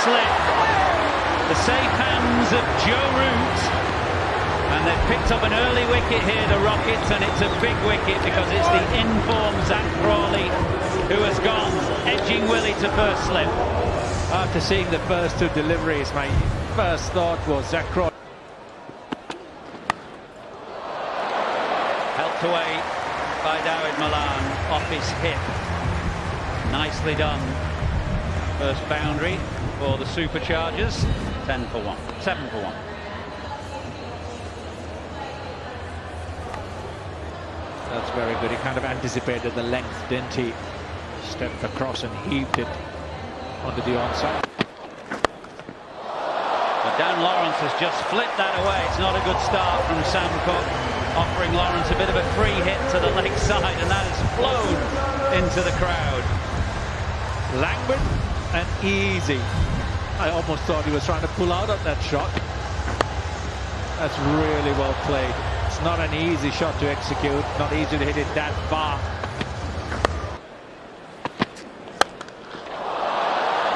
slip. The safe hands of Joe Root. And they've picked up an early wicket here, the Rockets, and it's a big wicket because it's the in-form Zach Crawley who has gone, edging Willie to first slip. After seeing the first two deliveries, my first thought was Zach Crawley. Helped away by Dawid Malan off his hip. Nicely done. First boundary for the Superchargers. 10 for 1. 7 for 1. That's very good. He kind of anticipated the length, didn't he? Stepped across and heaved it onto the onside. But Dan Lawrence has just flipped that away. It's not a good start from Sam Cook, offering Lawrence a bit of a free hit to the leg side, and that has flown into the crowd. Languid and easy. I almost thought he was trying to pull out of that shot. That's really well played. It's not an easy shot to execute, not easy to hit it that far.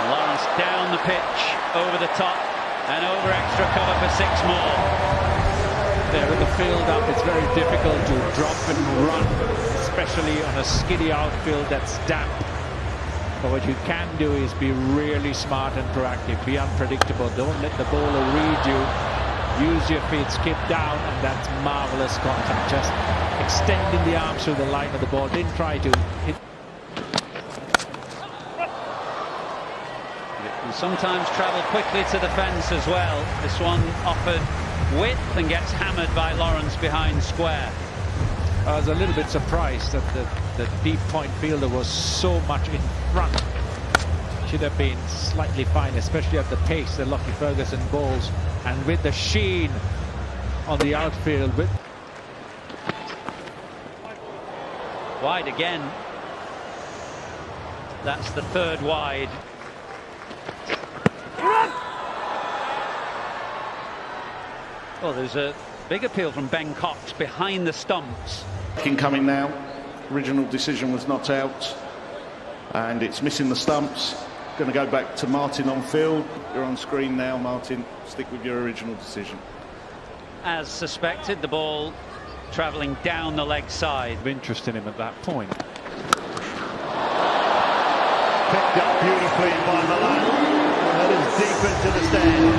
Lawrence down the pitch, over the top, and over extra cover for 6 more. There with the field up, it's very difficult to drop and run, especially on a skiddy outfield that's damp. But what you can do is be really smart and proactive, be unpredictable, don't let the bowler read you. Use your feet, skip down, and that's marvelous contact. Just extending the arms through the line of the ball. Didn't try to hit. It can sometimes travel quickly to the fence as well. This one offered width and gets hammered by Lawrence behind square. I was a little bit surprised that the deep point fielder was so much in front. Should have been slightly fine, especially at the pace that Lockie Ferguson bowls. And with the sheen on the outfield. Wide again. That's the 3rd wide. Well, there's a big appeal from Ben Cox behind the stumps. Coming now. Original decision was not out. And it's missing the stumps. Going to go back to Martin on field. You're on screen now, Martin. Stick with your original decision. As suspected, the ball travelling down the leg side. Of interest in him at that point. Picked up beautifully by Malan. That is deep into the stand.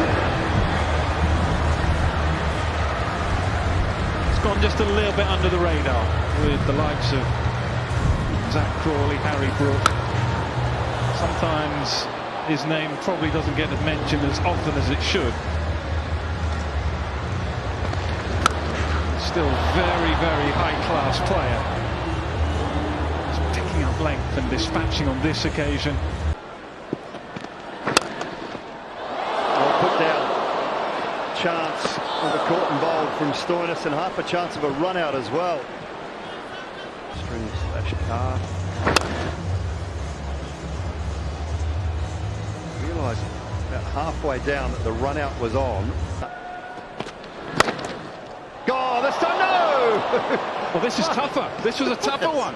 It's gone just a little bit under the radar with the likes of Zach Crawley, Harry Brook. Sometimes his name probably doesn't get mentioned as often as it should. Still very, very high-class player. He's picking up length and dispatching on this occasion. Well put down. Chance of a caught and bowled from Stoinis, and half a chance of a run out as well. String slash car. Realising about halfway down that the run out was on. Oh, this time, no! Well, this is tougher. This was a tougher one.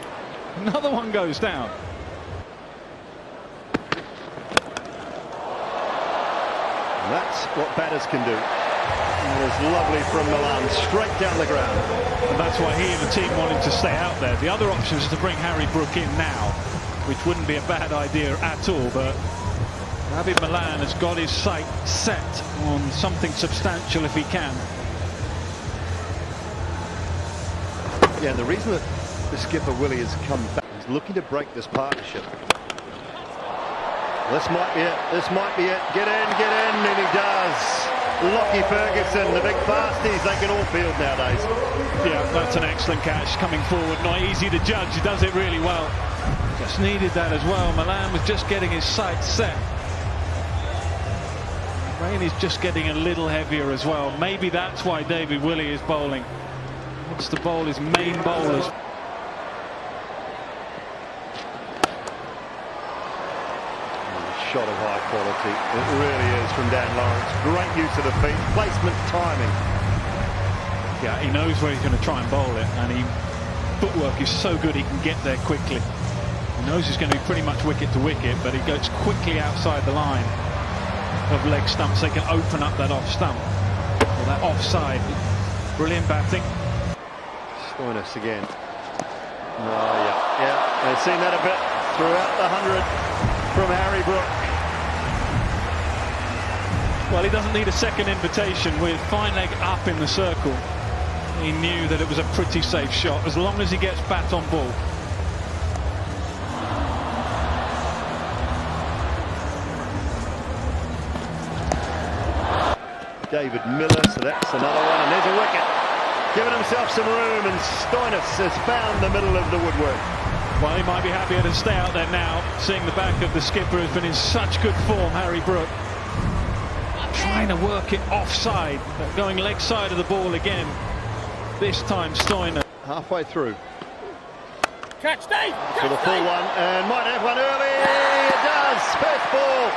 Another one goes down. And that's what batters can do. And it was lovely from Malan, straight down the ground. And that's why he and the team wanted to stay out there. The other option is to bring Harry Brook in now, which wouldn't be a bad idea at all, but Dawid Malan has got his sight set on something substantial if he can. Yeah, and the reason that the skipper Willie has come back is looking to break this partnership. This might be it. This might be it. Get in, and he does. Lockie Ferguson, the big fasties, they can all field nowadays. Yeah, that's an excellent catch coming forward. Not easy to judge. He does it really well. Just needed that as well. Malan was just getting his sight set. Rain is just getting a little heavier as well. Maybe that's why David Willey is bowling. He wants to bowl his main bowlers. Shot of high quality. It really is from Dan Lawrence. Great use of the feet, placement, timing. Yeah, he knows where he's going to try and bowl it, and footwork is so good he can get there quickly. He knows he's going to be pretty much wicket to wicket, but he goes quickly outside the line. of leg stumps, they can open up that off stump. Or that offside. Brilliant batting. Stoinis again. Oh, yeah. They've seen that a bit throughout the 100 from Harry Brook. Well, he doesn't need a second invitation with fine leg up in the circle. He knew that it was a pretty safe shot as long as he gets bat on ball. David Miller, so that's another one, and there's a wicket. Giving himself some room, and Stoinis has found the middle of the woodwork. Well, he might be happier to stay out there now, seeing the back of the skipper who's been in such good form, Harry Brook. Trying to work it offside, going leg side of the ball again. This time Stoinis. Halfway through. Catch Dave! For the full one, and might have one early. It does. First ball.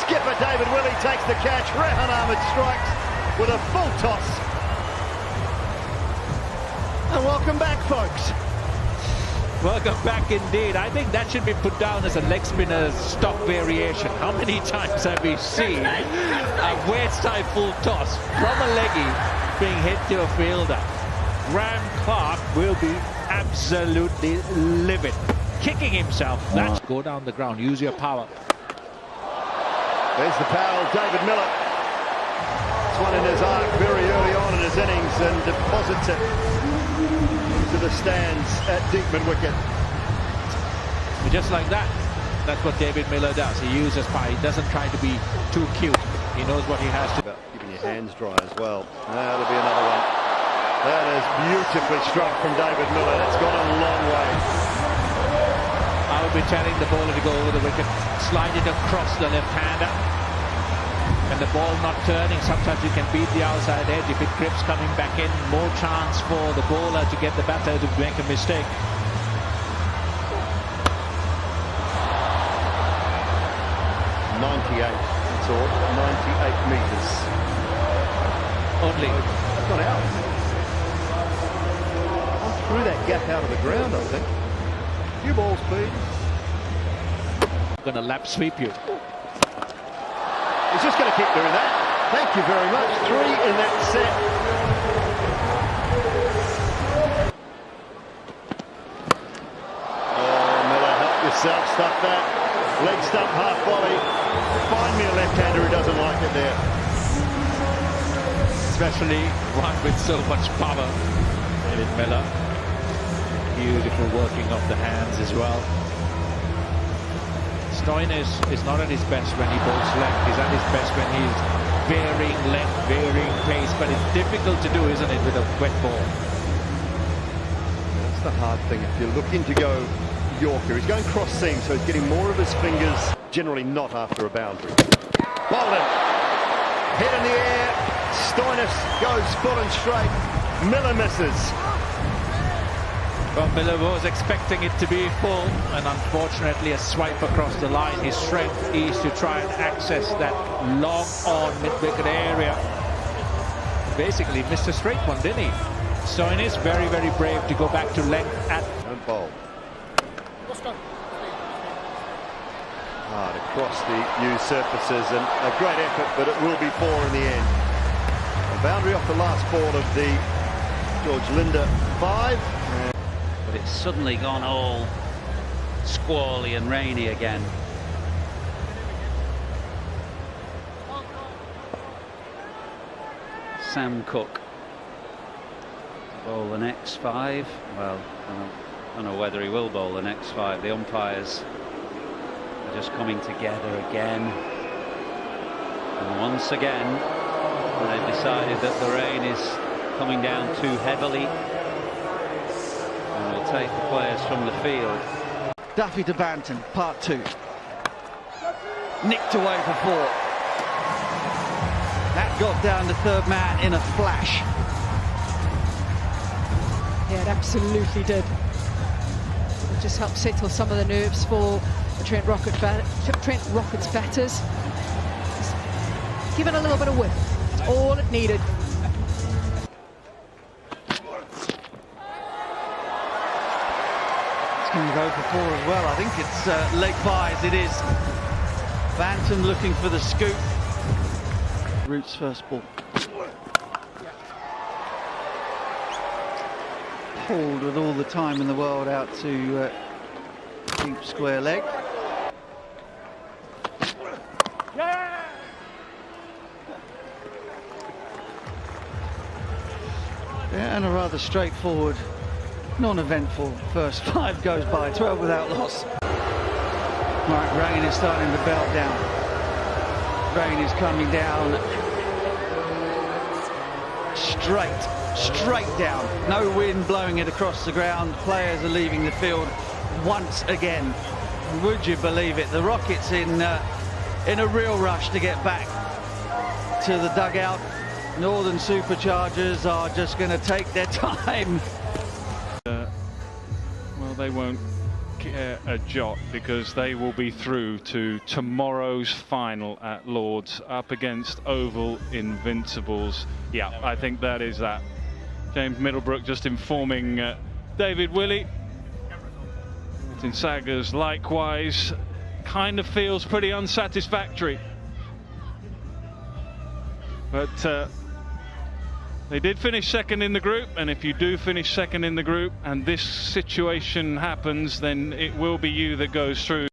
Skipper David Willey takes the catch. Rehan Ahmed strikes with a full toss. And welcome back, folks. Welcome back indeed. I think that should be put down as a leg spinner's stock variation. How many times have we seen a waist-high full toss from a leggy being hit to a fielder? Graham Clark will be absolutely livid. Kicking himself. That's go down the ground. Use your power. There's the power of David Miller. It's one in his arc very early on in his innings and deposits it into the stands at deep mid-wicket. Just like that. That's what David Miller does. He uses power. He doesn't try to be too cute. He knows what he has to do. About keeping your hands dry as well. That'll be another one. That is beautifully struck from David Miller. That's gone a long way. I would be telling the bowler to go over the wicket, slide it across the left-hander, and the ball not turning. Sometimes you can beat the outside edge. If it grips coming back in, more chance for the bowler to get the batter to make a mistake. That's all. 98 metres. Only. That's gone out. Through that gap out of the ground, I think. Few balls, please. Going to lap sweep you. He's just going to keep doing that. Thank you very much. 3 in that set. Oh, Miller, help yourself. Stuff that. Leg stump, half volley. Find me a left-hander who doesn't like it there. Especially one with so much power. David Miller. Beautiful working of the hands as well. Stoinis is not at his best when he bowls left. He's at his best when he's varying length, varying pace. But it's difficult to do, isn't it, with a wet ball? That's the hard thing. If you're looking to go Yorker, he's going cross seam, so he's getting more of his fingers, generally not after a boundary. Bolden, head in the air. Stoinis goes full and straight. Miller misses. Well, Miller was expecting it to be full, and unfortunately a swipe across the line. His strength is to try and access that long on mid-wicket area. Basically missed a straight one, didn't he? Stoinis very, very brave to go back to length at... Don't bowl. Hard across the used surfaces, and a great effort, but it will be 4 in the end. A boundary off the last ball of the George Linder 5. But it's suddenly gone all squally and rainy again. Sam Cook bowl the next 5. Well, I don't know whether he will bowl the next 5. The umpires are just coming together again, and once again they've decided that the rain is coming down too heavily and will take the players from the field. Duffy to Banton, part 2. Nicked away for 4. That got down the third man in a flash. Yeah, it absolutely did. It just helped settle some of the nerves for the Trent Rockets batters. Just give it a little bit of width. It's all it needed. Can go for 4 as well. I think it's leg by as it is. Banton looking for the scoop. Roots first ball. Pulled with all the time in the world out to deep square leg. Yeah, and a rather straightforward, non-eventful first 5 goes by, 12 without loss. Right, rain is starting to belt down. Rain is coming down straight down. No wind blowing it across the ground. Players are leaving the field once again. Would you believe it? The Rockets in a real rush to get back to the dugout. Northern Superchargers are just going to take their time. Well, they won't care a jot because they will be through to tomorrow's final at Lord's up against Oval Invincibles. Yeah, I think that is that. James Middlebrook just informing David Willey. Martin Saggers likewise kind of feels pretty unsatisfactory. But they did finish second in the group, and if you do finish second in the group and this situation happens, then it will be you that goes through.